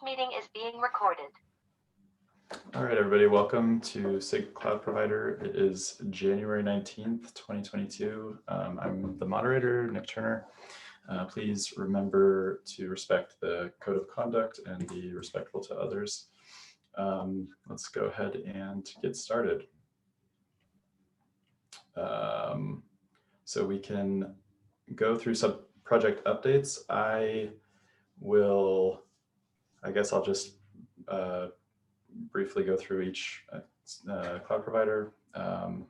meeting is being recorded. All right, everybody, welcome to SIG Cloud Provider. It is January 19th, 2022. I'm the moderator, Nick Turner. Please remember to respect the code of conduct and be respectful to others. Let's go ahead and get started. So we can go through some project updates. I guess I'll just briefly go through each cloud provider.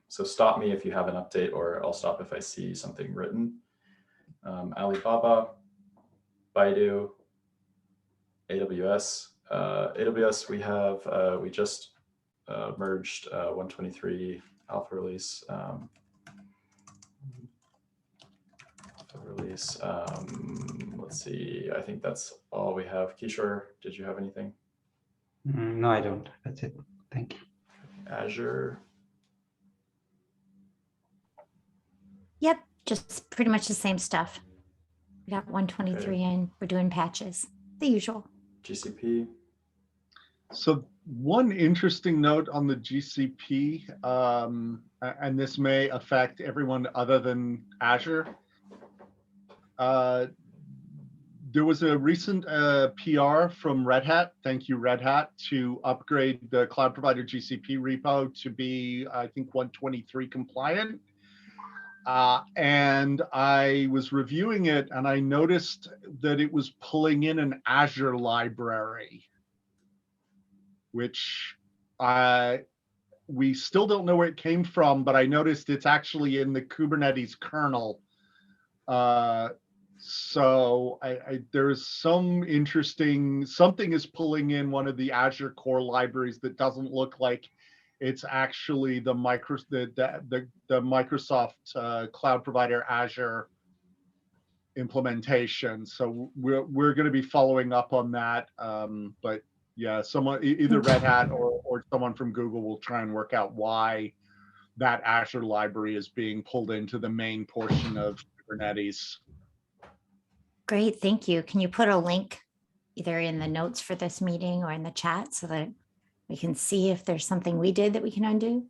So stop me if you have an update, or I'll stop if I see something written. Alibaba, Baidu, AWS. AWS, we just merged 123 alpha release. Let's see, I think that's all we have. Kishore, did you have anything? No, I don't. That's it. Thank you. Azure. Yep, just pretty much the same stuff. We got 123 in, we're doing patches, the usual. GCP. So one interesting note on the GCP, and this may affect everyone other than Azure. There was a recent PR from Red Hat, thank you Red Hat, to upgrade the cloud provider GCP repo to be, I think, 123 compliant. And I was reviewing it and I noticed that it was pulling in an Azure library, which we still don't know where it came from, but I noticed it's actually in the Kubernetes kernel. So there's some interesting, something is pulling in one of the Azure core libraries that doesn't look like it's actually the Microsoft cloud provider Azure implementation. So we're going to be following up on that. But yeah, someone, either Red Hat or someone from Google will try and work out why that Azure library is being pulled into the main portion of Kubernetes. Great, thank you. Can you put a link either in the notes for this meeting or in the chat so that we can see if there's something we did that we can undo?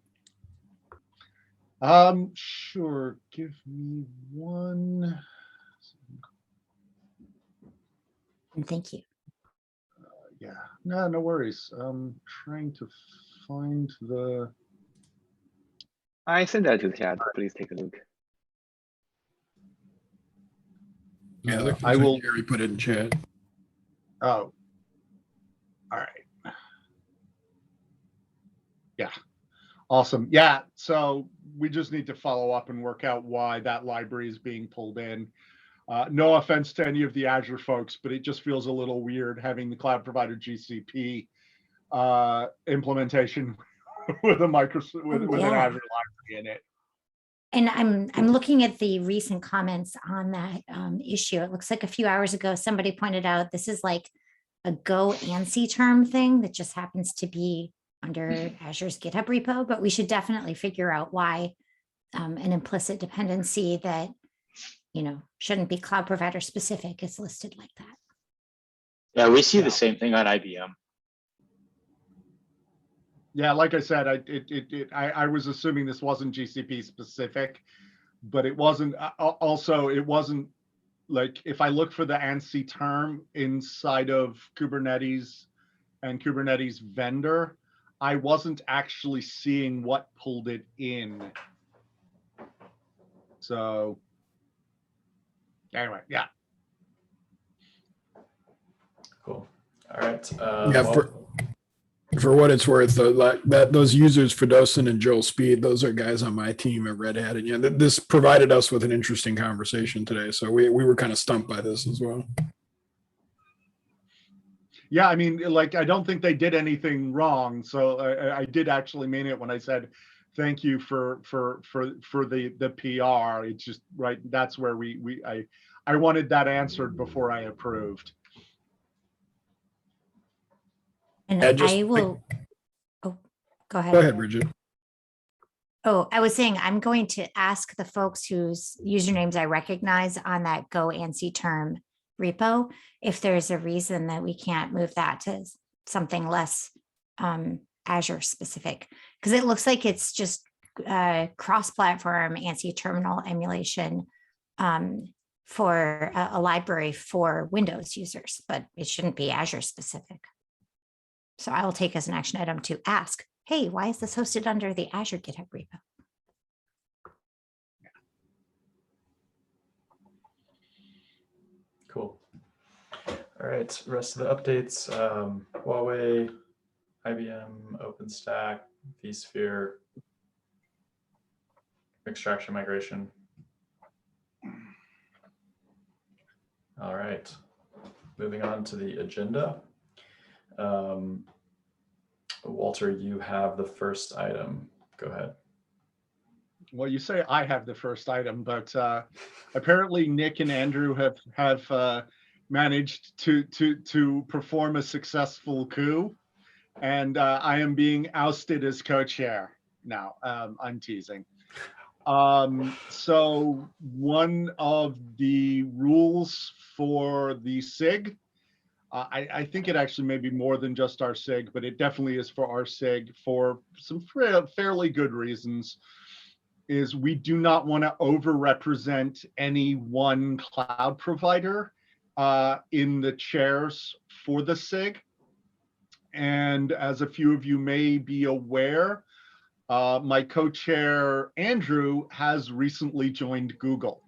Sure, give me one. And thank you. Yeah, no worries. I'm trying to find the. I sent that to the chat. Please take a look. Yeah, I will. Jerry put it in chat. Oh, all right. Yeah, awesome. Yeah, so we just need to follow up and work out why that library is being pulled in. No offense to any of the Azure folks, but it just feels a little weird having the cloud provider GCP implementation with a Microsoft with an Azure library in it. And I'm looking at the recent comments on that issue. It looks like a few hours ago, somebody pointed out this is like a Go ANSI term thing that just happens to be under Azure's GitHub repo, but we should definitely figure out why an implicit dependency that, shouldn't be cloud provider specific is listed like that. Yeah, we see the same thing on IBM. Yeah, like I said, I was assuming this wasn't GCP specific, but it wasn't. Also, it wasn't like if I look for the ANSI term inside of Kubernetes and Kubernetes vendor, I wasn't actually seeing what pulled it in. So anyway, yeah. Cool. All right. Yeah, for what it's worth, those users, Fidosin and Joel Speed, those are guys on my team at Red Hat. And yeah, this provided us with an interesting conversation today. So we were kind of stumped by this as well. Yeah, I mean, like, I don't think they did anything wrong. So I did actually mean it when I said, thank you for the PR. It's just, right, that's where I wanted that answered before I approved. And I will, oh, go ahead. Go ahead, Bridget. Oh, I was saying, I'm going to ask the folks whose usernames I recognize on that Go ANSI term repo if there's a reason that we can't move that to something less Azure specific, because it looks like it's just cross-platform ANSI terminal emulation for a library for Windows users, but it shouldn't be Azure specific. So I will take as an action item to ask, hey, why is this hosted under the Azure GitHub repo? Cool. All right, rest of the updates, Huawei, IBM, OpenStack, vSphere, extraction migration. All right, moving on to the agenda. Walter, you have the first item. Go ahead. Well, you say I have the first item, but apparently Nick and Andrew have managed to perform a successful coup, and I am being ousted as co-chair now. I'm teasing. So one of the rules for the SIG, I think it actually may be more than just our SIG, but it definitely is for our SIG for some fairly good reasons, is we do not want to overrepresent any one cloud provider in the chairs for the SIG. And as a few of you may be aware, my co-chair, Andrew, has recently joined Google.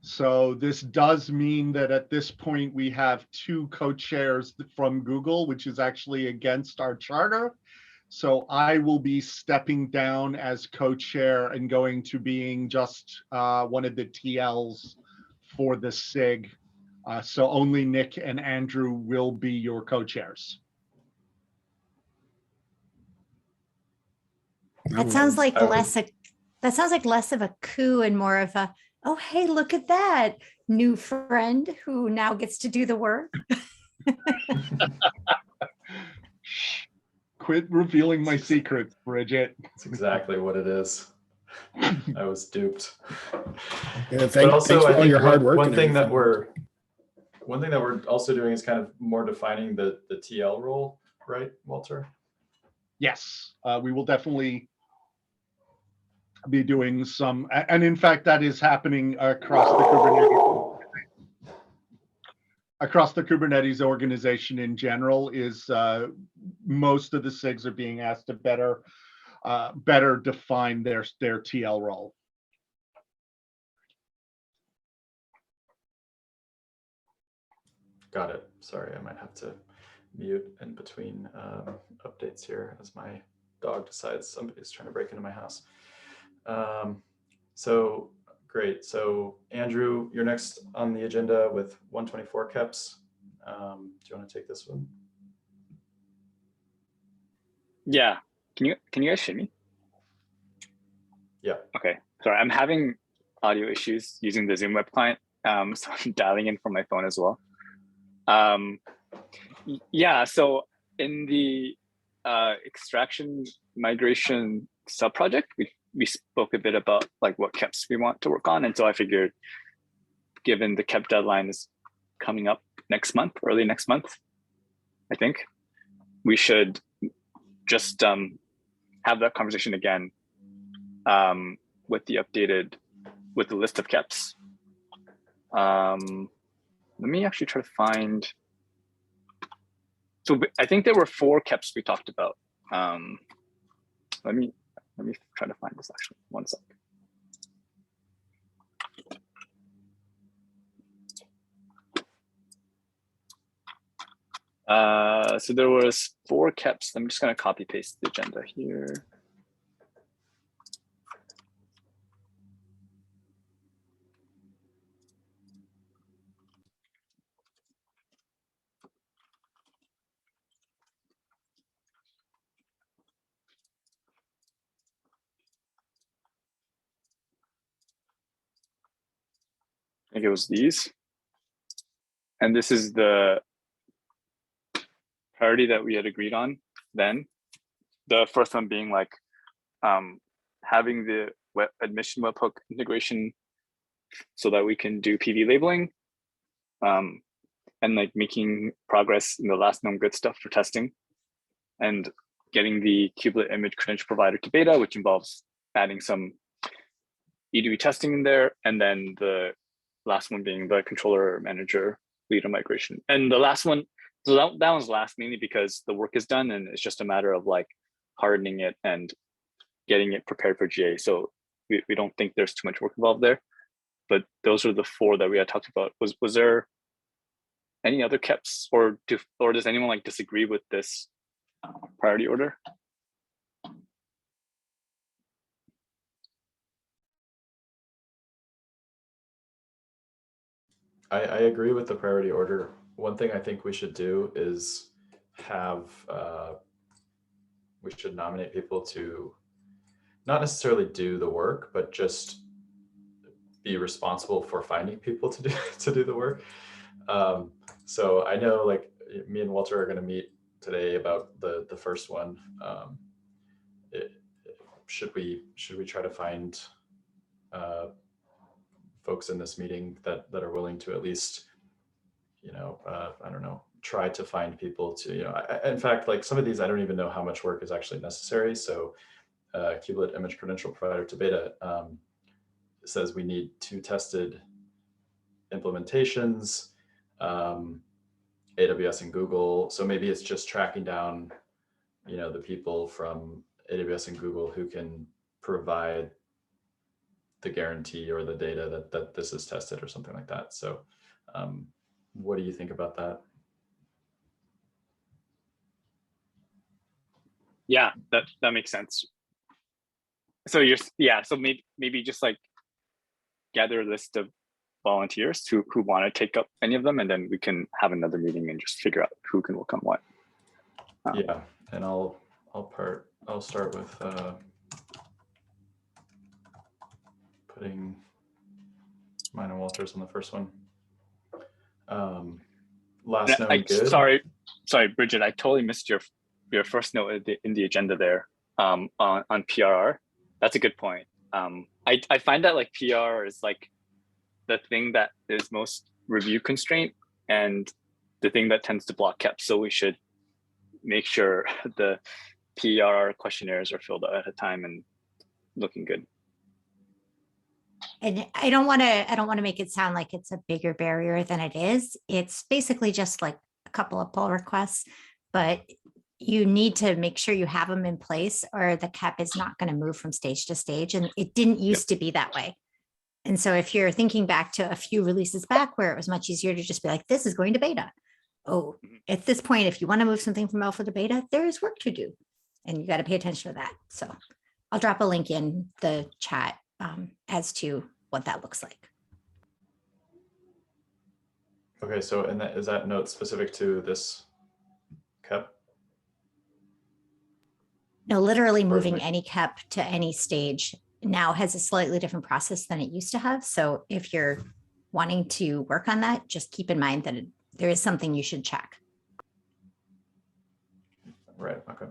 So this does mean that at this point we have 2 co-chairs from Google, which is actually against our charter. So I will be stepping down as co-chair and going to being just one of the TLs for the SIG. So only Nick and Andrew will be your co-chairs. That sounds like less of a coup and more of a, oh, hey, look at that new friend who now gets to do the work. Quit revealing my secrets, Bridget. That's exactly what it is. I was duped. Yeah, But thanks also, for I all think your hard work. one and thing that everything. we're also doing is kind of more defining the TL role, right, Walter? Yes, we will definitely be doing some, and in fact, that is happening across the Kubernetes organization in general. Is most of the SIGs are being asked to better define their TL role. Got it. Sorry, I might have to mute in between updates here as my dog decides somebody's trying to break into my house. So great. So Andrew, you're next on the agenda with 124 KEPs. Do you want to take this one? Yeah. Can you guys hear me? Yeah. Okay. Sorry, I'm having audio issues using the Zoom web client. So I'm dialing in from my phone as well. Yeah, so in the extraction migration subproject, we spoke a bit about like what KEPs we want to work on. And so I figured, given the KEP deadline is coming up next month, early next month, I think we should just have that conversation again with the list of KEPs. Let me actually try to find. So I think there were 4 KEPs we talked about. Let me try to find this actually. One sec. So there was 4 KEPs. I'm just going to copy paste the agenda here. I think it was these. And this is the priority that we had agreed on then. The first one being like having the admission webhook integration so that we can do PV labeling. and like making progress in the last known good stuff for testing, and getting the kubelet image credential provider to beta, which involves adding some E2E testing in there, and then the last one being the controller manager leader migration. And the last one, so that one's last mainly because the work is done and it's just a matter of like hardening it and getting it prepared for GA. So we don't think there's too much work involved there. But those are the 4 that we had talked about. Was there any other KEPs, or does anyone like disagree with this priority order? I agree with the priority order. One thing I think we should do is have, we should nominate people to not necessarily do the work, but just be responsible for finding people to do the work. So I know like me and Walter are going to meet today about the first one. Should we try to find folks in this meeting that are willing to at least, I don't know, try to find people to, in fact, like some of these, I don't even know how much work is actually necessary. So kubelet image credential provider to beta says we need 2 tested implementations, AWS and Google. So maybe it's just tracking down, the people from AWS and Google who can provide the guarantee or the data that this is tested or something like that. So what do you think about that? Yeah, that makes sense. So so maybe just like gather a list of volunteers who want to take up any of them, and then we can have another meeting and just figure out who can work on what. Yeah, and I'll start with putting mine and Walter's on the first one. Last known good. Sorry, Bridget, I totally missed your first note in the agenda there on PRR. That's a good point. I find that like PR is like the thing that is most review constraint and the thing that tends to block KEPs. So we should make sure the PR questionnaires are filled out at a time and looking good. And I don't want to make it sound like it's a bigger barrier than it is. It's basically just like a couple of pull requests, but you need to make sure you have them in place or the KEP is not going to move from stage to stage. And it didn't used to be that way. And so if you're thinking back to a few releases back where it was much easier to just be like, this is going to beta. Oh, at this point, if you want to move something from alpha to beta, there is work to do. And you got to pay attention to that. So I'll drop a link in the chat as to what that looks like. Okay, so is that note specific to this KEP? No, literally moving any KEP to any stage now has a slightly different process than it used to have. So if you're wanting to work on that, just keep in mind that there is something you should check. Right, okay.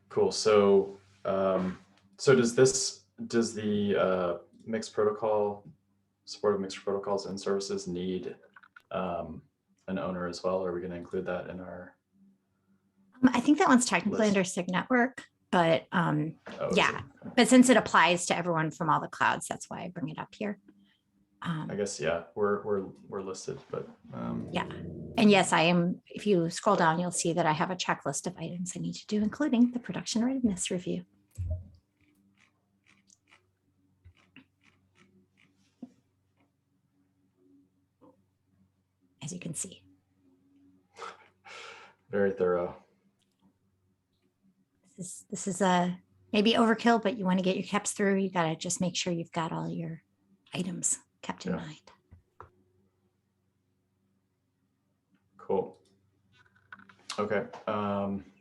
Cool. So, does the mixed protocol, support of mixed protocols and services need an owner as well? Are we going to include that in our? I think that one's technically under SIG network, but yeah, but since it applies to everyone from all the clouds, that's why I bring it up here. I guess, yeah, we're listed, but yeah. And yes, I am. If you scroll down, you'll see that I have a checklist of items I need to do, including the production readiness review. As you can see. Very thorough. This is a maybe overkill, but you want to get your KEPs through. You got to just make sure you've got all your items kept in mind. Cool. Okay.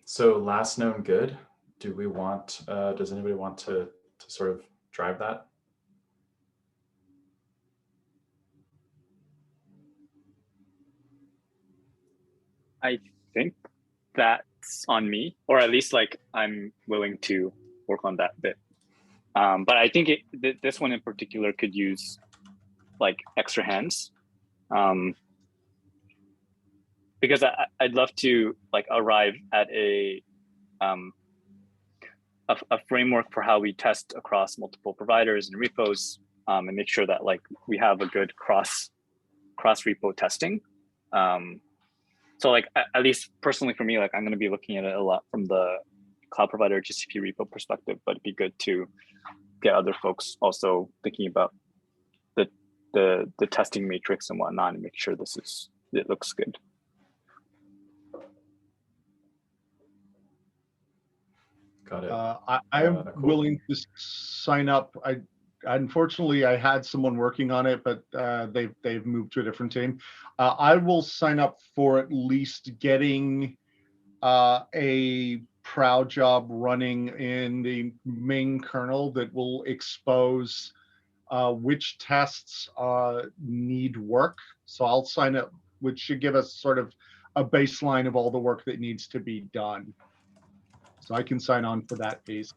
So last known good. Do we want? Does anybody want to sort of drive that? I think that's on me, or at least like I'm willing to work on that bit. But I think this one in particular could use like extra hands, because I'd love to like arrive at a framework for how we test across multiple providers and repos, and make sure that like we have a good cross repo testing. So like at least personally for me, like I'm going to be looking at it a lot from the cloud provider GCP repo perspective, but it'd be good to get other folks also thinking about the testing matrix and whatnot, and make sure it looks good. Got it. I am Cool. willing to sign up. Unfortunately, I had someone working on it, but they've moved to a different team. I will sign up for at least getting a proud job running in the main kernel that will expose which tests need work. So I'll sign up, which should give us sort of a baseline of all the work that needs to be done. So I can sign on for that piece.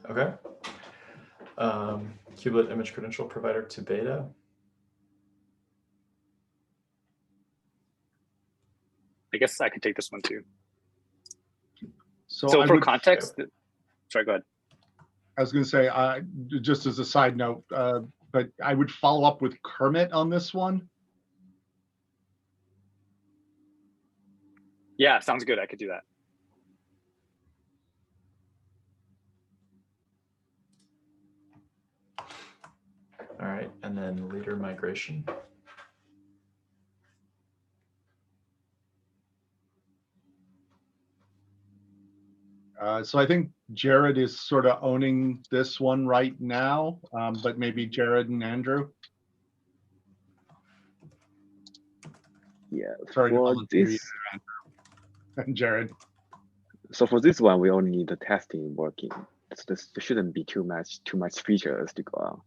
Okay. Kubelet image credential provider to beta. I guess I could take this one too. So So I for would, context, sorry, go ahead. I was going to say, just as a side note, but I would follow up with Kermit on this one. Yeah, sounds good. I could do that. All right, and then leader migration. So I think Jared is sort of owning this one right now, but maybe Jared and Andrew. Yeah, Sorry to for volunteer you this, there, Andrew and Jared. so for this one, we only need the testing working. There shouldn't be too much features to go on.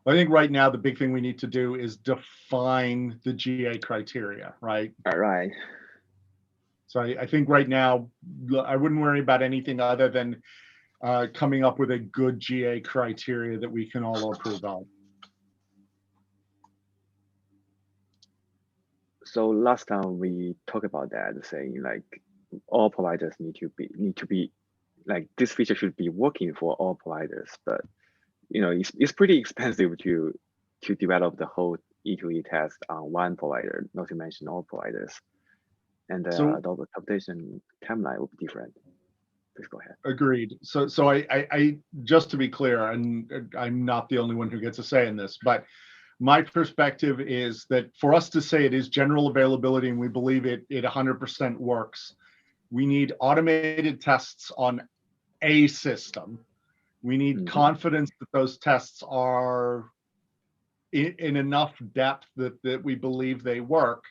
Well, I think right now the big thing we need to do is define the GA criteria, right? All right. So I think right now I wouldn't worry about anything other than coming up with a good GA criteria that we can all approve of. So last time we talked about that, saying like all providers need to be like this feature should be working for all providers, but you know it's pretty expensive to develop the whole E2E test on one provider, not to mention all providers. And So- adoption timeline will be different. Please go ahead. Agreed. So I just to be clear, and I'm not the only one who gets a say in this, but my perspective is that for us to say it is general availability and we believe it 100% works, we need automated tests on a system. We need confidence that those tests are in enough depth that we believe they work.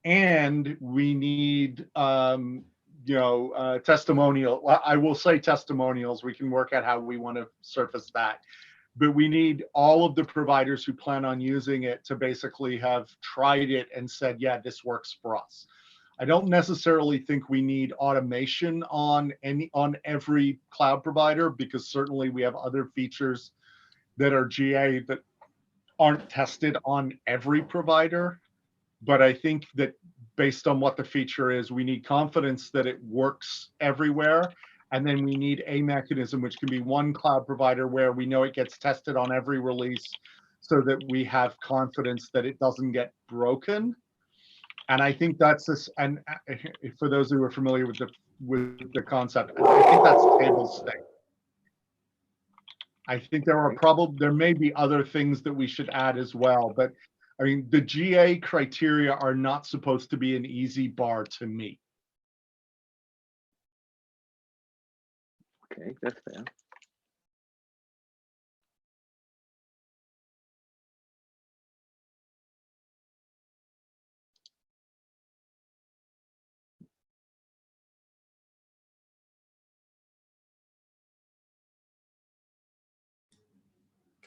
And we need testimonial. I will say testimonials. We can work out how we want to surface that. But we need all of the providers who plan on using it to basically have tried it and said, yeah, this works for us. I don't necessarily think we need automation on every cloud provider, because certainly we have other features that are GA that aren't tested on every provider. But I think that based on what the feature is, we need confidence that it works everywhere. And then we need a mechanism, which can be one cloud provider where we know it gets tested on every release so that we have confidence that it doesn't get broken. And I think that's this, and for those who are familiar with the concept, I think that's table stakes. I think there may be other things that we should add as well, but I mean, the GA criteria are not supposed to be an easy bar to meet. Okay, that's fair.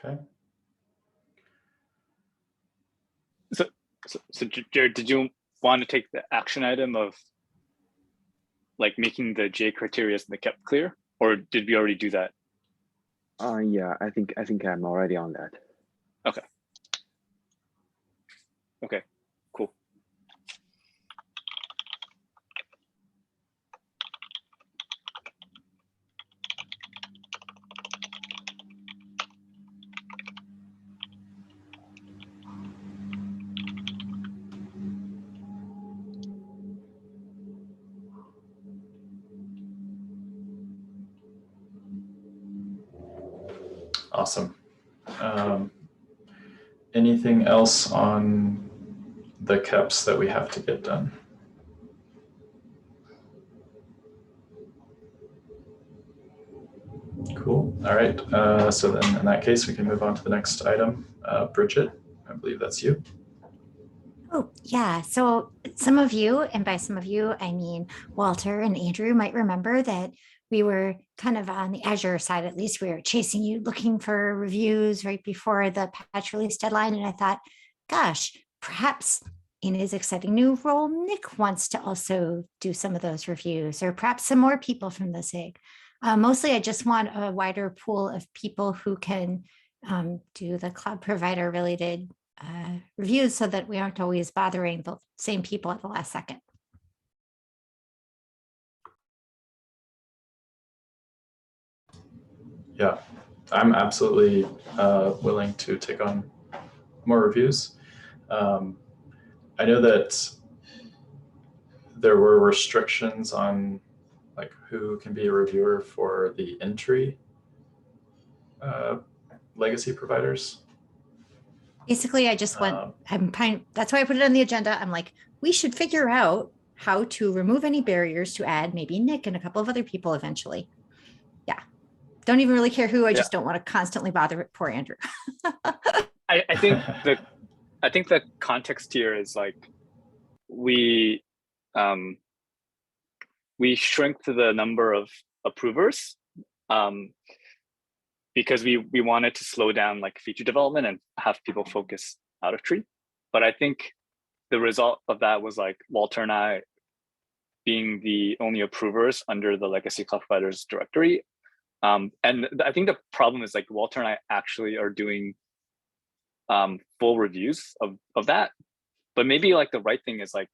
Okay. So Jared, did you want to take the action item of like making the J criteria and the KEP clear, or did we already do that? Yeah, I think I'm already on that. Okay. Okay, cool. Awesome. Anything else on the KEPs that we have to get done? Cool. All right. So then in that case, we can move on to the next item. Bridget, I believe that's you. Oh, yeah. So some of you, and by some of you, I mean Walter and Andrew, might remember that we were kind of on the Azure side, at least we were chasing you, looking for reviews right before the patch release deadline. And I thought, gosh, perhaps in his exciting new role, Nick wants to also do some of those reviews, or perhaps some more people from the SIG. Mostly, I just want a wider pool of people who can do the cloud provider related reviews so that we aren't always bothering the same people at the last second. Yeah, I'm absolutely willing to take on more reviews. I know that there were restrictions on like who can be a reviewer for the entry legacy providers. Basically, I just want, that's why I put it on the agenda. I'm like, we should figure out how to remove any barriers to add maybe Nick and a couple of other people eventually. Yeah. Don't even really care who, I just don't want to constantly bother poor Andrew. I think the context here is like we shrink to the number of approvers because we wanted to slow down like feature development and have people focus out of tree. But I think the result of that was like Walter and I being the only approvers under the legacy cloud providers directory. And I think the problem is like Walter and I actually are doing full reviews of that. But maybe like the right thing is like,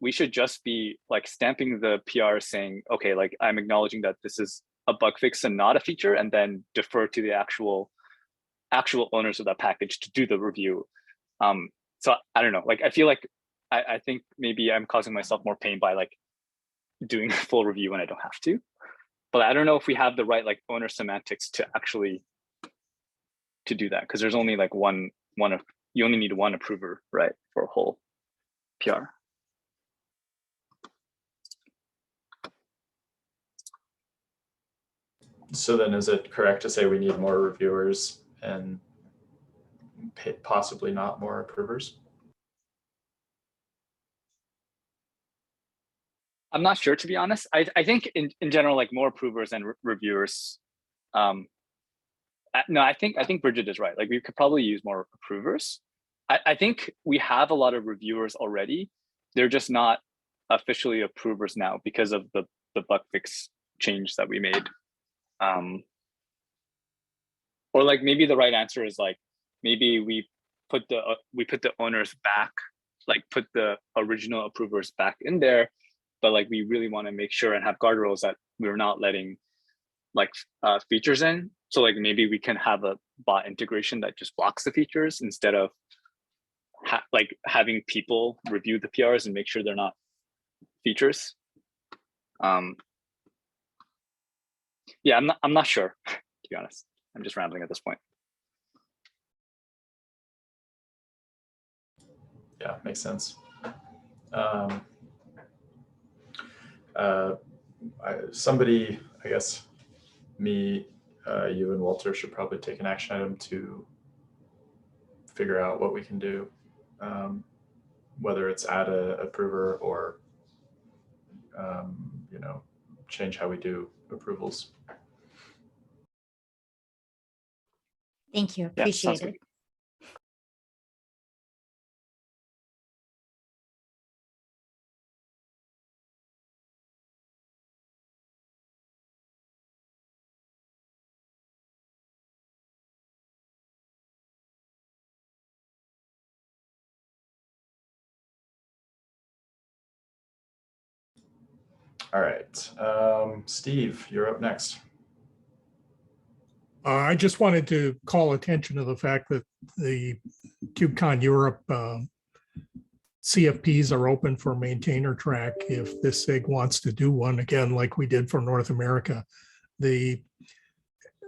we should just be like stamping the PR saying, okay, like I'm acknowledging that this is a bug fix and not a feature, and then defer to the actual owners of that package to do the review. So I don't know, like I feel like I think maybe I'm causing myself more pain by like doing a full review when I don't have to. But I don't know if we have the right like owner semantics to actually to do that, because there's only like one of you only need one approver, right, for a whole PR. So then is it correct to say we need more reviewers and possibly not more approvers? I'm not sure, to be honest. I think in general, like more approvers and reviewers. No, I think Bridget is right. Like we could probably use more approvers. I think we have a lot of reviewers already. They're just not officially approvers now because of the bug fix change that we made. Or like maybe the right answer is like maybe we put the owners back, like put the original approvers back in there, but like we really want to make sure and have guardrails that we're not letting like features in. So like maybe we can have a bot integration that just blocks the features instead of like having people review the PRs and make sure they're not features. Yeah, I'm not sure, to be honest. I'm just rambling at this point. Yeah, makes sense. Somebody, I guess me, you and Walter should probably take an action item to figure out what we can do, whether it's add a approver or you know, change how we do approvals. Thank you. Yeah, sounds Appreciate good. it. All right, Steve, you're up next. I just wanted to call attention to the fact that the Kubecon Europe CFPs are open for maintainer track if this SIG wants to do one again, like we did for North America. The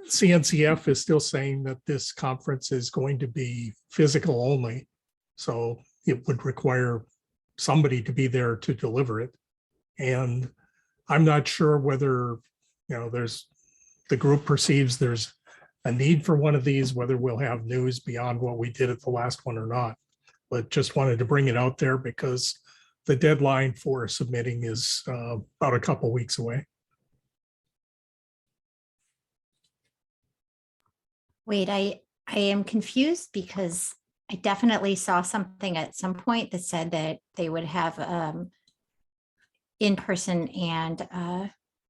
CNCF is still saying that this conference is going to be physical only. So it would require somebody to be there to deliver it. And I'm not sure whether, the group perceives there's a need for one of these, whether we'll have news beyond what we did at the last one or not. But just wanted to bring it out there because the deadline for submitting is about a couple weeks away. Wait, I am confused because I definitely saw something at some point that said that they would have in-person and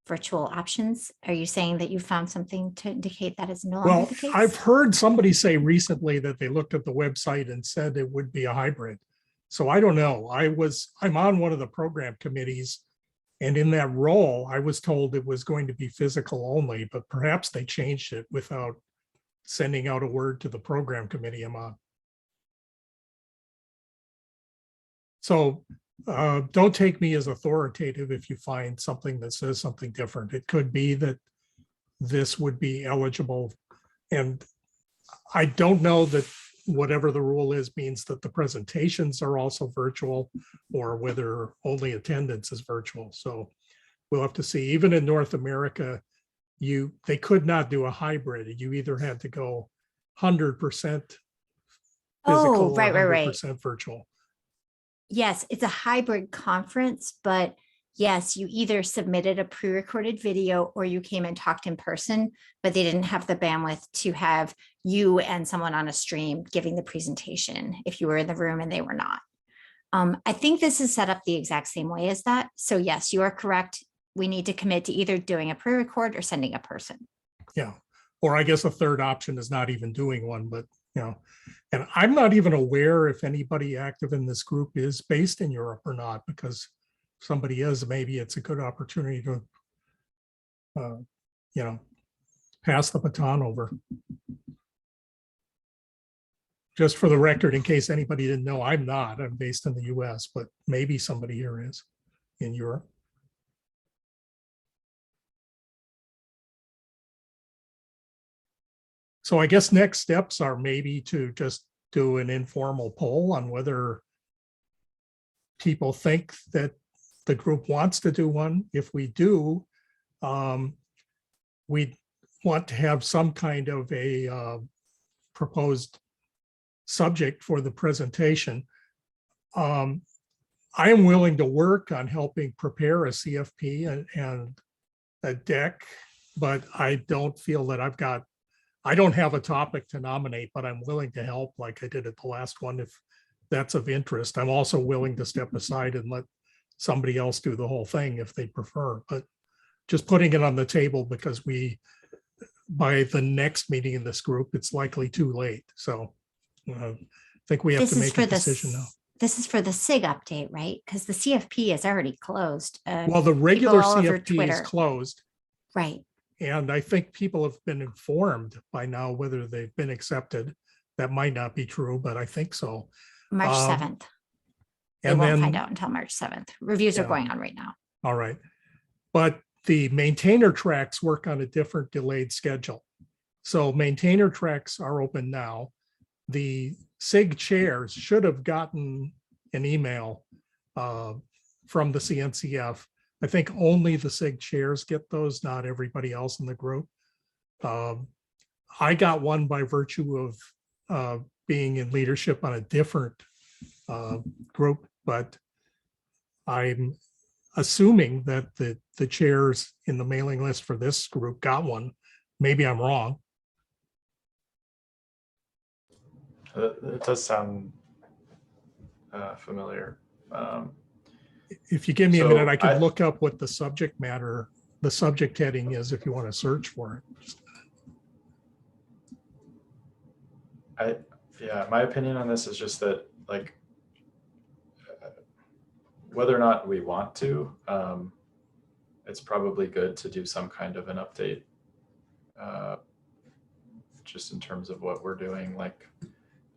virtual options. Are you saying that you found something to indicate that is no longer Well, the case? I've heard somebody say recently that they looked at the website and said it would be a hybrid. So I don't know. I'm on one of the program committees, and in that role, I was told it was going to be physical only, but perhaps they changed it without sending out a word to the program committee I'm on. So don't take me as authoritative if you find something that says something different. It could be that this would be eligible. And I don't know that whatever the rule is means that the presentations are also virtual or whether only attendance is virtual. So we'll have to see. Even in North America, they could not do a hybrid. You either had to go 100% physical Oh, right, or right. 100% virtual. Yes, it's a hybrid conference, but yes, you either submitted a pre-recorded video or you came and talked in person, but they didn't have the bandwidth to have you and someone on a stream giving the presentation if you were in the room and they were not. I think this is set up the exact same way as that. So yes, you are correct. We need to commit to either doing a pre-record or sending a person. Yeah. Or I guess a third option is not even doing one, but and I'm not even aware if anybody active in this group is based in Europe or not, because if somebody is, maybe it's a good opportunity to, pass the baton over. Just for the record, in case anybody didn't know, I'm not. I'm based in the US, but maybe somebody here is in Europe. So I guess next steps are maybe to just do an informal poll on whether people think that the group wants to do one. If we do, we want to have some kind of a proposed subject for the presentation. I am willing to work on helping prepare a CFP and a deck, but I don't feel that I don't have a topic to nominate, but I'm willing to help like I did at the last one if that's of interest. I'm also willing to step aside and let somebody else do the whole thing if they prefer, but just putting it on the table because by the next meeting in this group, it's likely too late. So I think we have to make a decision now. This is for the SIG update, right? Because the CFP is already closed. Well, the regular CFP Twitter is closed. Right. And I think people have been informed by now whether they've been accepted. That might not be true, but I think so. March 7th. They And won't then find out until March 7th. Reviews are Yeah. going on right now. All right. But the maintainer tracks work on a different delayed schedule. So maintainer tracks are open now. The SIG chairs should have gotten an email from the CNCF. I think only the SIG chairs get those, not everybody else in the group. I got one by virtue of being in leadership on a different group, but I'm assuming that the chairs in the mailing list for this group got one. Maybe I'm wrong. It does sound familiar. If you give me a So minute, I can look up what the subject matter, the subject heading is if you want to search for it. Yeah, my opinion on this is just that, like, whether or not we want to, it's probably good to do some kind of an update, just in terms of what we're doing. Like,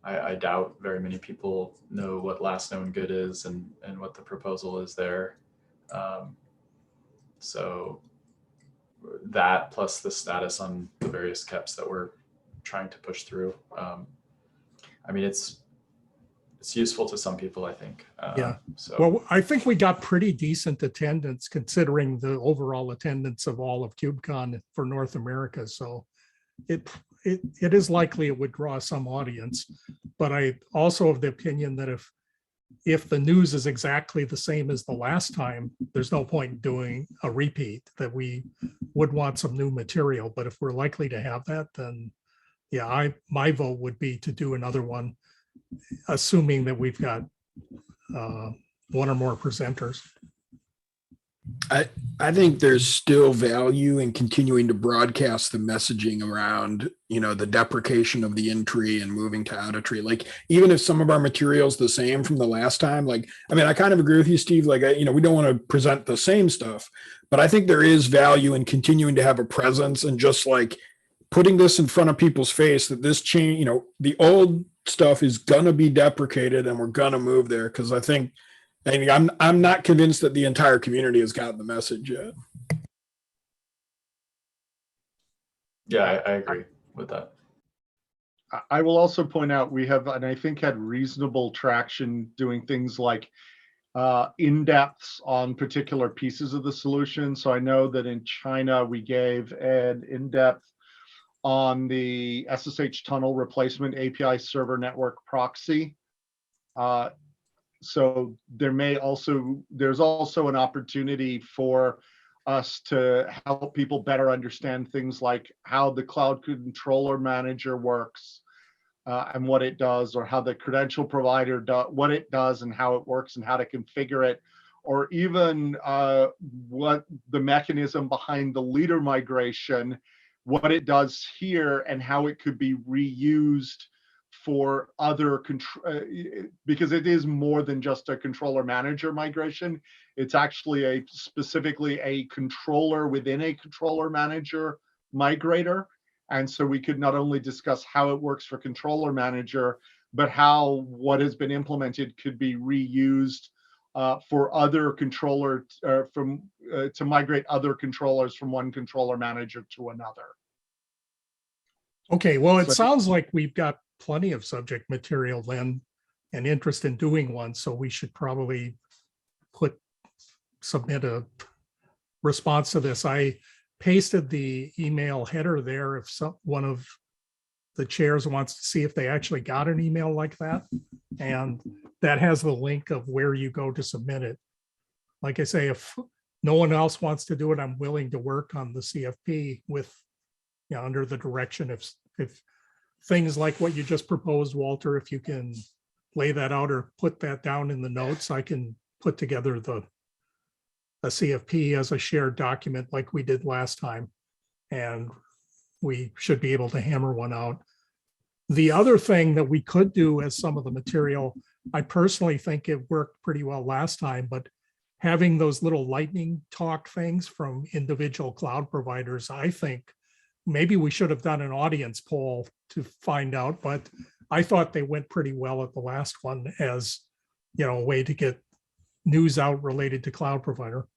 I doubt very many people know what last known good is and what the proposal is there. So that plus the status on the various KEPs that we're trying to push through. I mean, it's useful to some people, I think. Yeah. So Well, I think we got pretty decent attendance considering the overall attendance of all of Kubecon for North America. So it is likely it would draw some audience, but I also have the opinion that if the news is exactly the same as the last time, there's no point in doing a repeat, that we would want some new material. But if we're likely to have that, then yeah, my vote would be to do another one, assuming that we've got one or more presenters. I think there's still value in continuing to broadcast the messaging around, the deprecation of the in-tree and moving to out-of-tree. Like, even if some of our material's the same from the last time, like, I mean, I kind of agree with you, Steve. Like, we don't want to present the same stuff, but I think there is value in continuing to have a presence and just like putting this in front of people's face that this change, the old stuff is gonna be deprecated and we're gonna move there. Cause I think I'm not convinced that the entire community has gotten the message yet. yeah, I agree with that. I will also point out we have, and I think had reasonable traction doing things like in-depths on particular pieces of the solution. So I know that in China, we gave an in-depth on the SSH tunnel replacement API server network proxy. So there's also an opportunity for us to help people better understand things like how the cloud controller manager works and what it does, or how the credential provider what it does and how it works and how to configure it, or even what the mechanism behind the leader migration, what it does here and how it could be reused for other because it is more than just a controller manager migration. It's actually specifically a controller within a controller manager migrator. And so we could not only discuss how it works for controller manager, but how what has been implemented could be reused for other controller to migrate other controllers from one controller manager to another. Okay, well, it sounds like we've got plenty of subject material then and interest in doing one. So we should probably submit a response to this. I pasted the email header there if one of the chairs wants to see if they actually got an email like that. And that has the link of where you go to submit it. Like I say, if no one else wants to do it, I'm willing to work on the CFP with, under the direction if things like what you just proposed, Walter, if you can lay that out or put that down in the notes, I can put together a CFP as a shared document like we did last time. And we should be able to hammer one out. The other thing that we could do as some of the material, I personally think it worked pretty well last time, but having those little lightning talk things from individual cloud providers, I think maybe we should have done an audience poll to find out, but I thought they went pretty well at the last one as, a way to get news out related to cloud provider.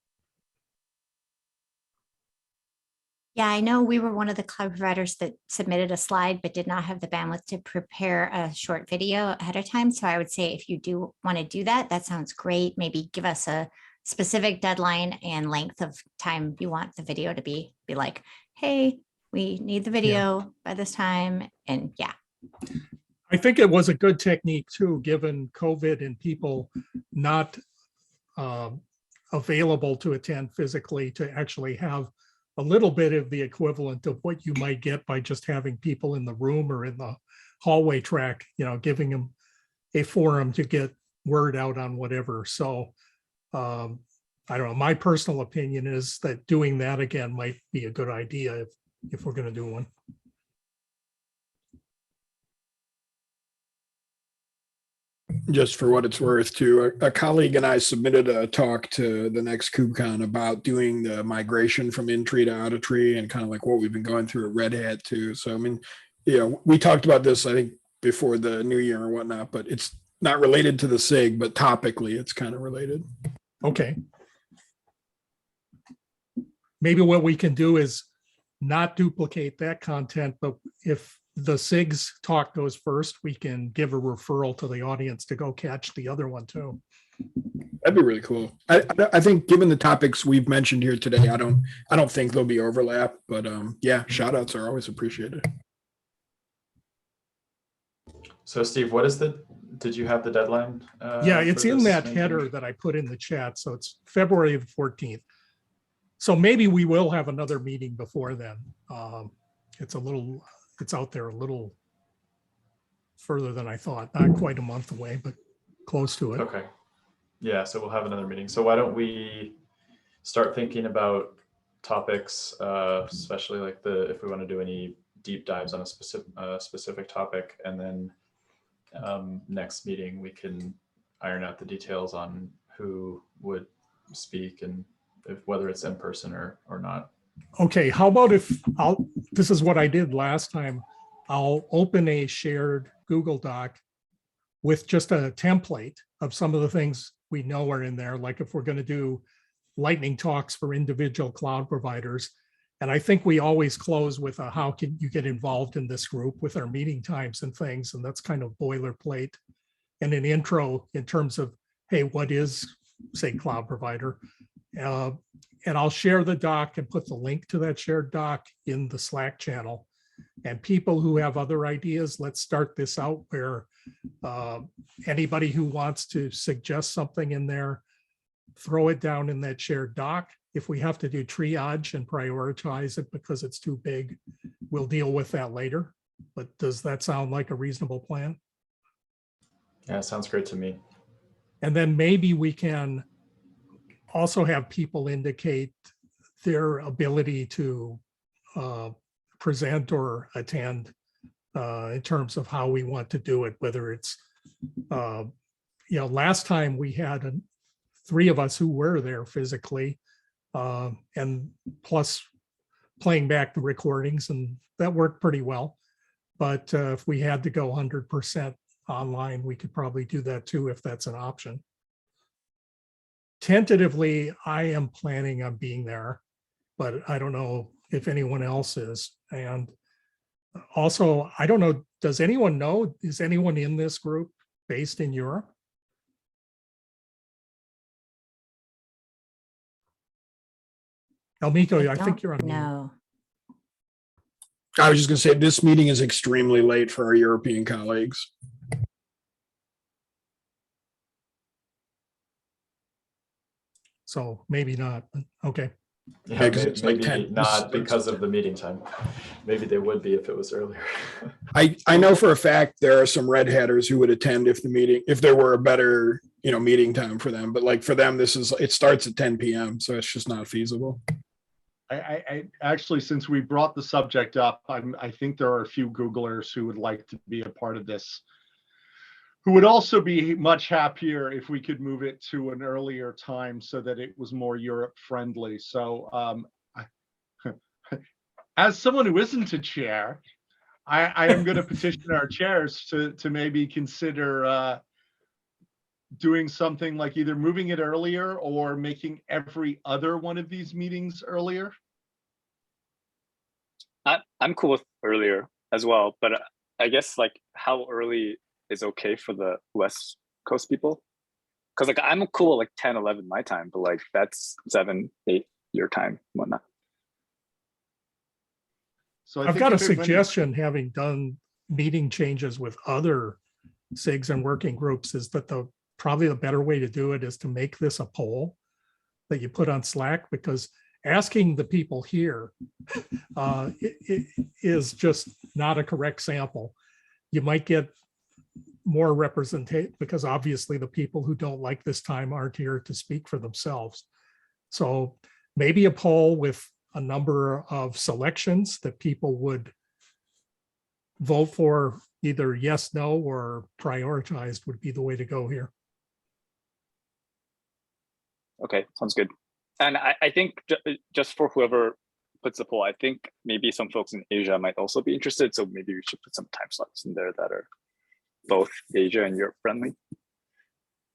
Yeah, I know we were one of the cloud providers that submitted a slide, but did not have the bandwidth to prepare a short video ahead of time. So I would say if you do want to do that, that sounds great. Maybe give us a specific deadline and length of time you want the video to be like, hey, we need the video by this time. And yeah. I think it was a good technique too, given COVID and people not available to attend physically, to actually have a little bit of the equivalent of what you might get by just having people in the room or in the hallway track, giving them a forum to get word out on whatever. So I don't know. My personal opinion is that doing that again might be a good idea if we're going to do one. Just for what it's worth, too, a colleague and I submitted a talk to the next Kubecon about doing the migration from in-tree to out-of-tree and kind of like what we've been going through at Red Hat too. So, I mean, we talked about this, I think, before the new year or whatnot, but it's not related to the SIG, but topically it's kind of related. Okay. Maybe what we can do is not duplicate that content, but if the SIG's talk goes first, we can give a referral to the audience to go catch the other one too. That'd be really cool. I think given the topics we've mentioned here today, I don't think there'll be overlap, but yeah, shout outs are always appreciated. So Steve, did you have the deadline? Yeah, it's in that header that I put in the chat. So it's February the 14th. So maybe we will have another meeting before then. It's out there a little further than I thought. Not quite a month away, but close to it. Okay. Yeah, so we'll have another meeting. So why don't we start thinking about topics, especially like if we want to do any deep dives on a specific topic, and then next meeting we can iron out the details on who would speak and whether it's in person or not. Okay, how about this is what I did last time. I'll open a shared Google Doc with just a template of some of the things we know are in there. Like if we're going to do lightning talks for individual cloud providers. And I think we always close with how can you get involved in this group with our meeting times and things. And that's kind of boilerplate and an intro in terms of, hey, what is SIG Cloud Provider? And I'll share the doc and put the link to that shared doc in the Slack channel. And people who have other ideas, let's start this out where anybody who wants to suggest something in there, throw it down in that shared doc. If we have to do triage and prioritize it because it's too big, we'll deal with that later. But does that sound like a reasonable plan? Yeah, sounds great to me. And then maybe we can also have people indicate their ability to present or attend in terms of how we want to do it, whether it's, last time we had 3 of us who were there physically and plus playing back the recordings, and that worked pretty well. But if we had to go 100% online, we could probably do that too, if that's an option. Tentatively, I am planning on being there, but I don't know if anyone else is. And also, I don't know, does anyone know, is anyone in this group based in Europe? Elmiko, I think you're on mute. No. I was just going to say this meeting is extremely late for our European colleagues. So maybe not. Okay. Yeah, Yeah, 'cause it's like maybe 10 not because of the meeting time. Maybe they would be if it was earlier. I know for a fact there are some Red Hatters who would attend if there were a better, meeting time for them. But like for them, it starts at 10 p.m. So it's just not feasible. I actually, since we brought the subject up, I think there are a few Googlers who would like to be a part of this, who would also be much happier if we could move it to an earlier time so that it was more Europe friendly. So as someone who isn't a chair, I am going to petition our chairs to maybe consider doing something like either moving it earlier or making every other one of these meetings earlier. I'm cool with earlier as well, but I guess like how early is okay for the West Coast people? Because like I'm cool at like 10, 11 my time, but like that's 7, 8 your time, whatnot. So I've got a suggestion, having done meeting changes with other SIGs and working groups, is that probably the better way to do it is to make this a poll that you put on Slack, because asking the people here it is just not a correct sample. You might get more representation because obviously the people who don't like this time aren't here to speak for themselves. So maybe a poll with a number of selections that people would vote for, either yes, no, or prioritized would be the way to go here. Okay, sounds good. And I think just for whoever puts the poll, I think maybe some folks in Asia might also be interested. So maybe we should put some time slots in there that are both Asia and Europe friendly.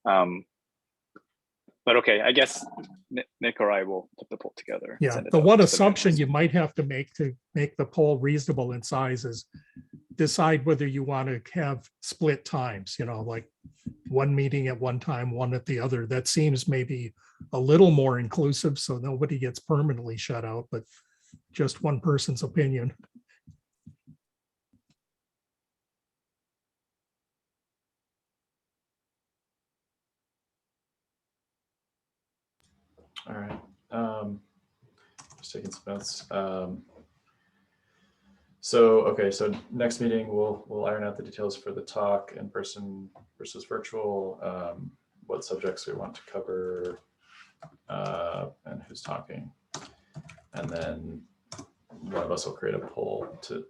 But okay, I guess Nick or I will put the poll together. Yeah, the one assumption you might have to make the poll reasonable in size is decide whether you want to have split times, like one meeting at one time, one at the other. That seems maybe a little more inclusive, so nobody gets permanently shut out, but just one person's opinion. All right. Just taking some notes. So next meeting we'll iron out the details for the talk in person versus virtual, what subjects we want to cover, and who's talking, and then one of us will create a poll to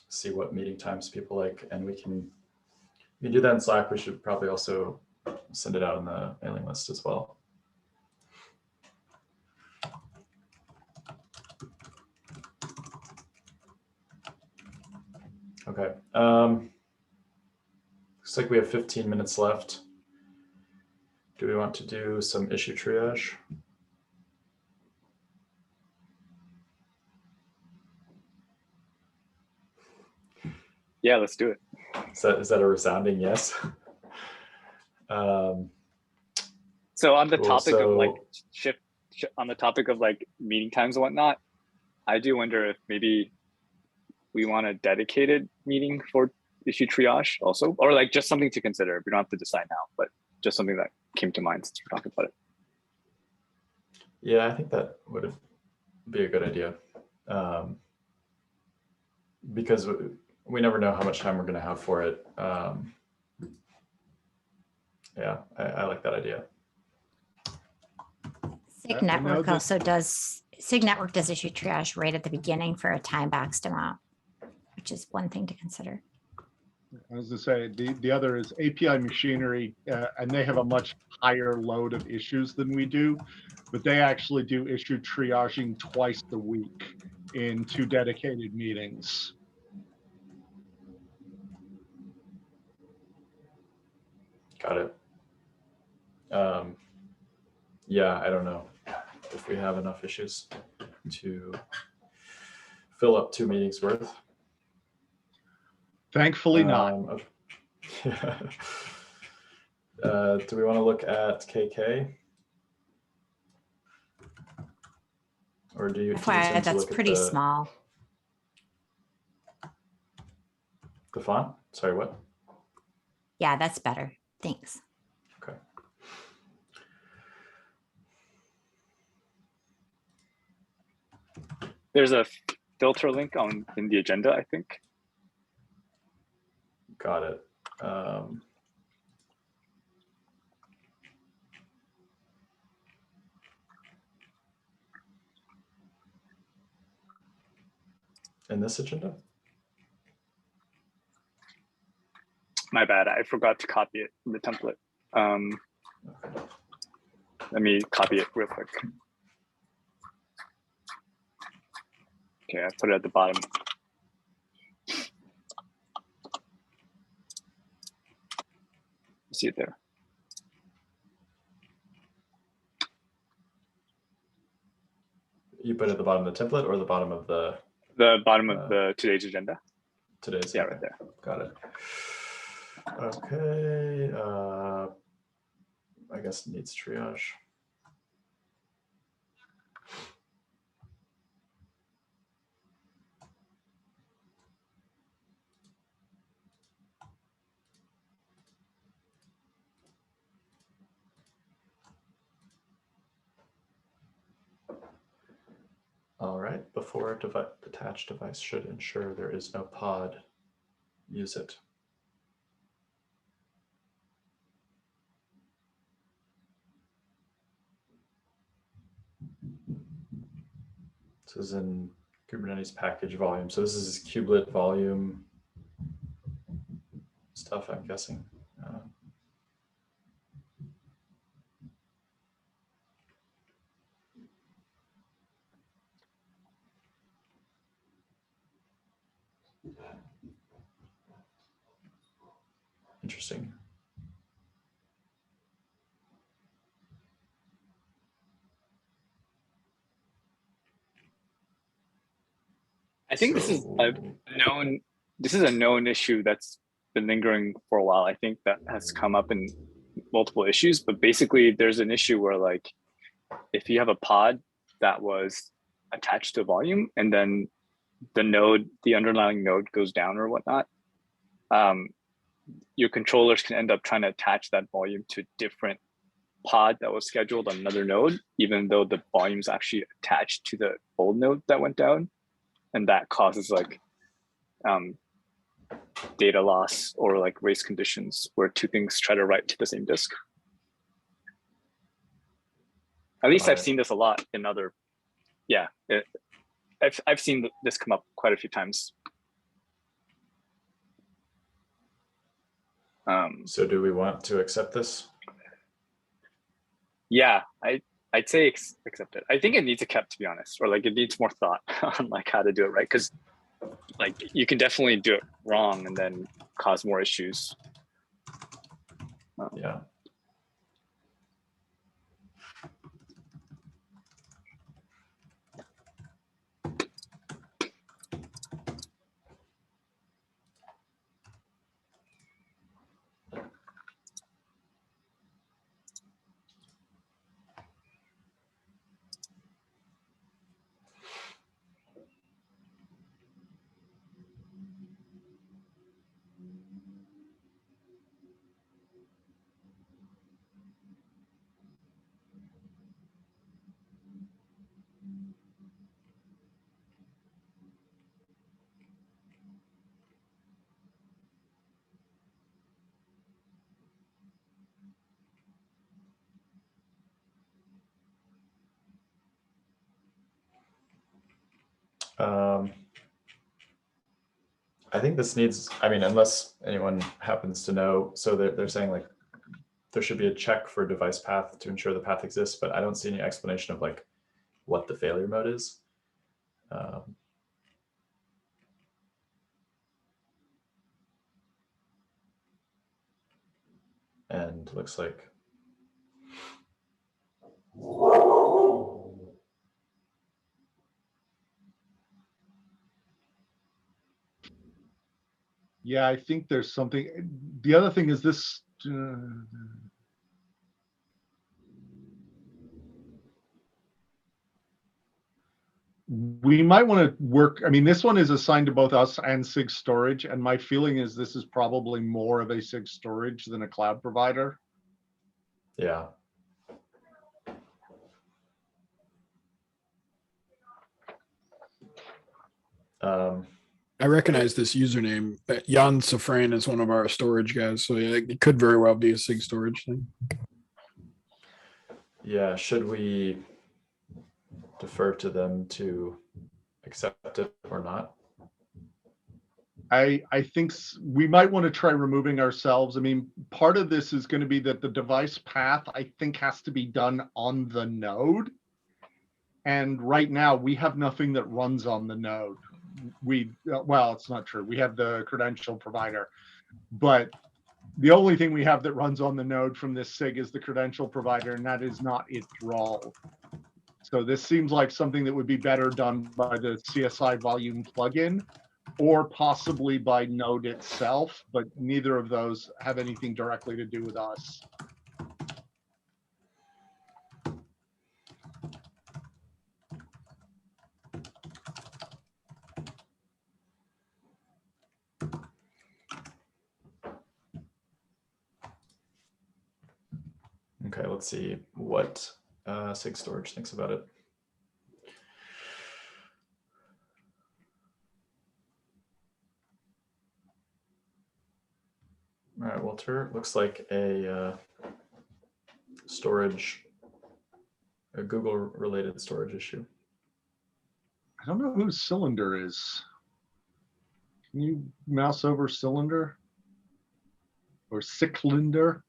see what meeting times people like, and we can do that in Slack. We should probably also send it out on the mailing list as well. Okay. Looks like we have 15 minutes left. Do we want to do some issue triage? Yeah, let's do it. Is that a resounding yes? So on the Cool. topic of like on the topic of like meeting times and whatnot, I do wonder if maybe we want a dedicated meeting for issue triage also, or like just something to consider. We don't have to decide now, but just something that came to mind since we're talking about it. Yeah, I think that would be a good idea. Because we never know how much time we're going to have for it. Yeah, I like that idea. SIG Network also does, SIG Network does issue triage right at the beginning for a time-boxed amount, which is one thing to consider. I was going to say, the other is API Machinery, and they have a much higher load of issues than we do, but they actually do issue triaging twice a week in 2 dedicated meetings. Got it. Yeah, I don't know if we have enough issues to fill up 2 meetings worth. Thankfully not. Yeah. Do we want to look at KK? Or do you FYI, that's pretty small. The font? Sorry, what? Yeah, that's better. Thanks. Okay. There's a filter link in the agenda, I think. Got it. In this agenda? My bad, I forgot to copy it in the template. Let me copy it real quick. Okay, I put it at the bottom. See it there. You put it at the bottom of the template or the bottom of the bottom of the today's agenda. Today's, yeah, okay. Right there. Got it. Okay. I guess needs triage. All right, before attached device should ensure there is no pod, use it. This is in Kubernetes package volume. So this is kubelet volume stuff, I'm guessing. Interesting. I think this is a known issue that's been lingering for a while. I think that has come up in multiple issues, but basically there's an issue where like if you have a pod that was attached to a volume and then the underlying node goes down or whatnot, your controllers can end up trying to attach that volume to a different pod that was scheduled on another node, even though the volume is actually attached to the old node that went down. And that causes like data loss or like race conditions where two things try to write to the same disk. At least I've seen this a lot in other, I've seen this come up quite a few times. So do we want to accept this? Yeah, I'd say accept it. I think it needs a KEP, to be honest, or like it needs more thought on like how to do it right, because like you can definitely do it wrong and then cause more issues. Yeah. I think this needs, I mean, unless anyone happens to know, so they're saying like there should be a check for device path to ensure the path exists, but I don't see any explanation of like what the failure mode is. And looks like Yeah, I think there's something. The other thing is this. We might want to work. I mean, this one is assigned to both us and SIG storage. And my feeling is this is probably more of a SIG storage than a cloud provider. yeah. I recognize this username. Jan Safran is one of our storage guys, so yeah, it could very well be a SIG storage thing. Yeah, should we defer to them to accept it or not? I think we might want to try removing ourselves. I mean, part of this is going to be that the device path, I think, has to be done on the node. And right now we have nothing that runs on the node. Well, it's not true. We have the credential provider, but the only thing we have that runs on the node from this SIG is the credential provider, and that is not its role. So this seems like something that would be better done by the CSI volume plugin or possibly by node itself, but neither of those have anything directly to do with us. Okay, let's see what SIG storage thinks about it. All right, Walter, looks like a Google related storage issue. I don't know who Cylinder is. Can you mouse over Cylinder or Cylinder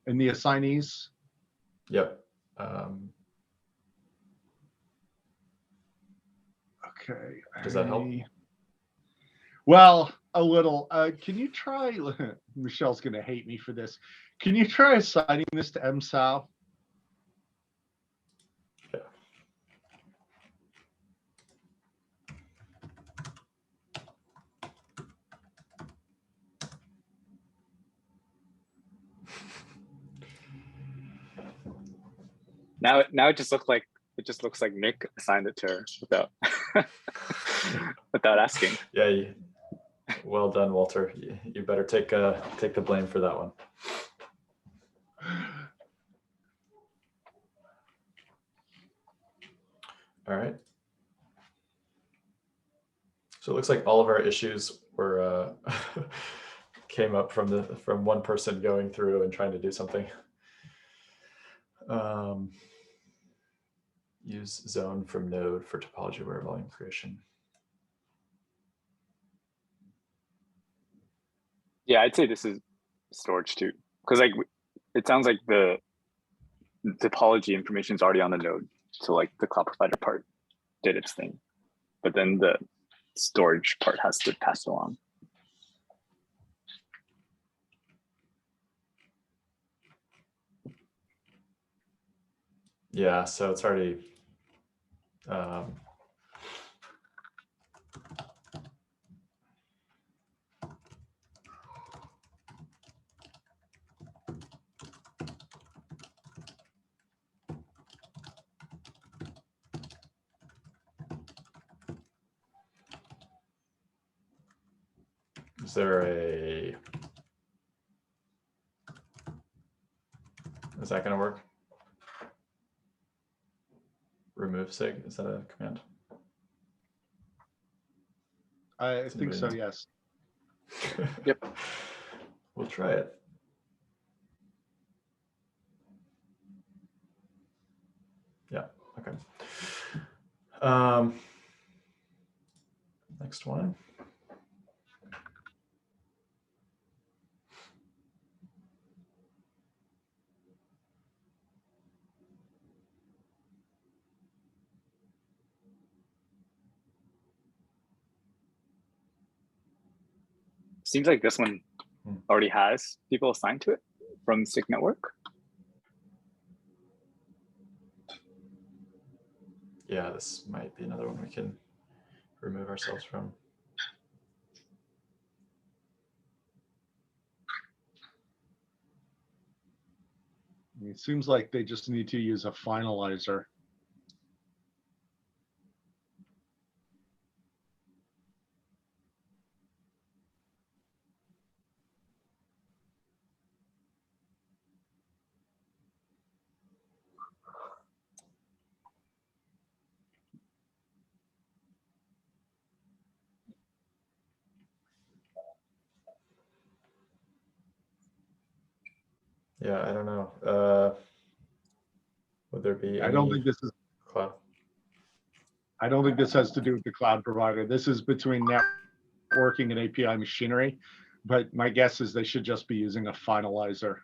in the assignees? Yep. Okay. Does that help? Well, a little. Can you try? Michelle's going to hate me for this. Can you try assigning this to MSAL? Yeah. Now it just looks like Nick assigned it to her without without asking. Yeah. Well done, Walter. You better take the blame for that one. All right. So it looks like all of our issues were came up from one person going through and trying to do something. Use zone from node for topology aware volume creation. Yeah, I'd say this is storage too, because like it sounds like the topology information is already on the node, so like the cloud provider part did its thing, but then the storage part has to pass along. Yeah, so it's already is that going to work? Remove SIG, is that a command? I think so, yes. Yep. We'll try it. Yeah, okay. Next one. Seems like this one already has people assigned to it from SIG network. Yeah, this might be another one we can remove ourselves from. It seems like they just need to use a finalizer. Yeah, I don't know. Would there be I don't think this is. cloud? I don't think this has to do with the cloud provider. This is between networking and API machinery, but my guess is they should just be using a finalizer.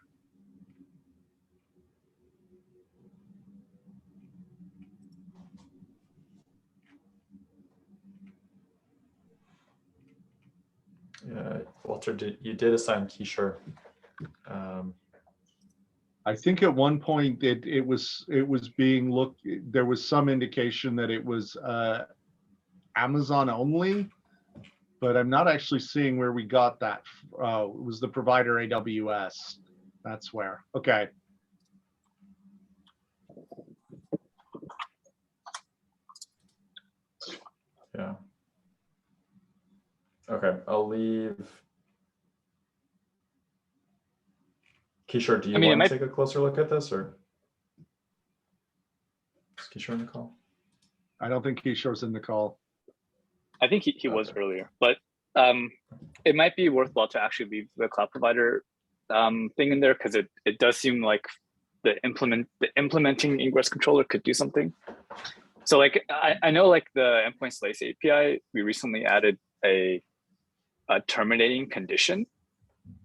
Yeah, Walter, you did assign Kishore. I think at one point it was being looked. There was some indication that it was Amazon only, but I'm not actually seeing where we got that. It was the provider AWS. That's where. Okay. Yeah. Okay, I'll leave. Kishore, do you want to take a closer look at this, or is Kishore in the call? I don't think Kishore's in the call. I think he was earlier, but it might be worthwhile to actually leave the cloud provider thing in there, because it does seem like the implementing ingress controller could do something. So like I know like the endpoint slice API, we recently added a terminating condition.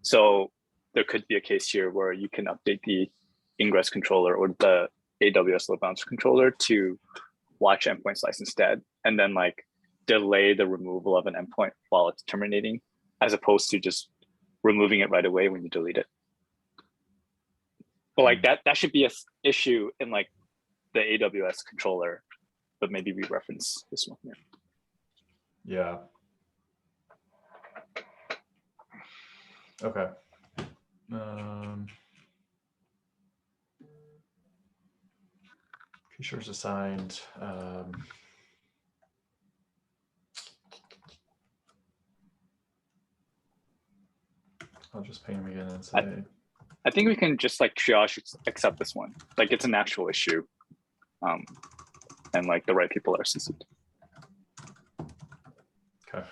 So there could be a case here where you can update the ingress controller or the AWS load balancer controller to watch endpoint slice instead, and then like delay the removal of an endpoint while it's terminating, as opposed to just removing it right away when you delete it. But like that should be an issue in like the AWS controller, but maybe we reference this one here. Yeah. Okay. Features assigned. I'll just ping him again and say. I think we can just like triage accept this one. Like it's an actual issue. And like the right people are CC'd. Okay.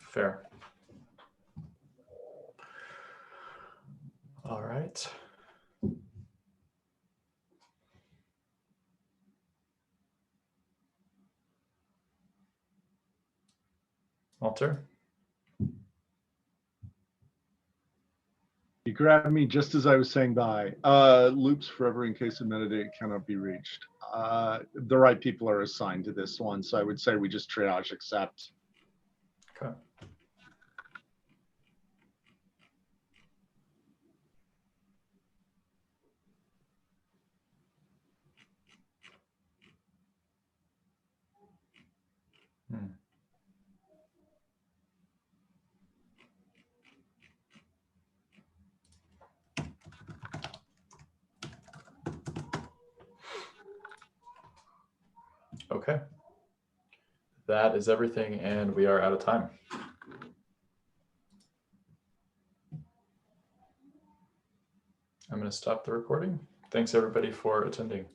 Fair. All right. Walter? You grabbed me just as I was saying bye. Loops forever in case of metadata cannot be reached. The right people are assigned to this one, so I would say we just triage accept. Okay. Okay. That is everything, and we are out of time. I'm going to stop the recording. Thanks everybody for attending.